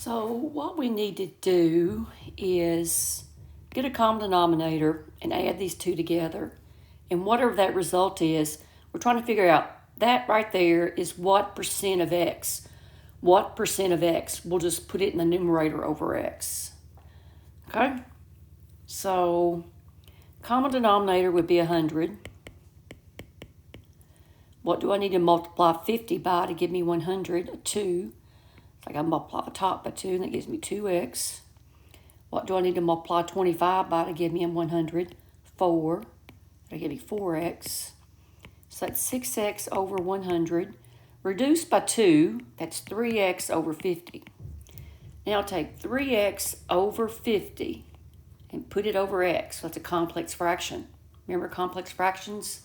So what we need to do is get a common denominator and add these two together. And whatever that result is, we're trying to figure out that right there is what percent of x. What percent of x? We'll just put it in the numerator over x. Okay? So common denominator would be 100. What do I need to multiply 50 by to give me 100? 2. So I got to multiply the top by 2, and that gives me 2x. What do I need to multiply 25 by to give me 100? 4. That'll give me 4x. So that's 6x over 100. Reduced by 2, that's 3x over 50. Now take 3x over 50 and put it over x. So that's a complex fraction. Remember complex fractions?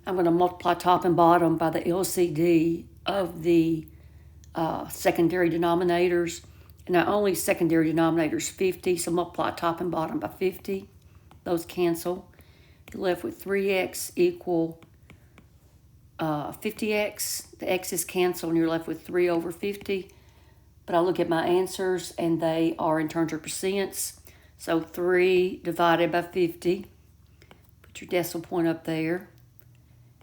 I'm going to multiply top and bottom by the LCD of the secondary denominators. And our only secondary denominator is 50, so multiply top and bottom by 50. Those cancel. You're left with 3x equal 50x. The x's cancel, and you're left with 3 over 50. But I look at my answers, and they are in terms of percents. So 3 divided by 50. Put your decimal point up there.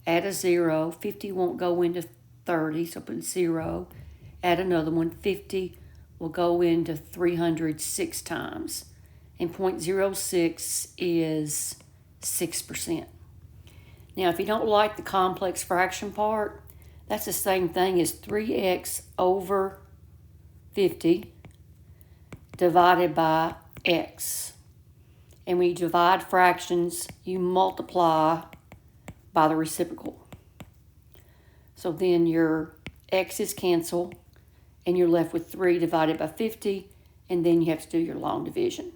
Add a 0. 50 won't go into 30, so put 0. Add another one. 50 will go into 300 6 times. And 0.06 is 6%. Now, if you don't like the complex fraction part, that's the same thing as 3x over 50 divided by x. And when you divide fractions, you multiply by the reciprocal. So then your x's cancel, and you're left with 3 divided by 50, and then you have to do your long division.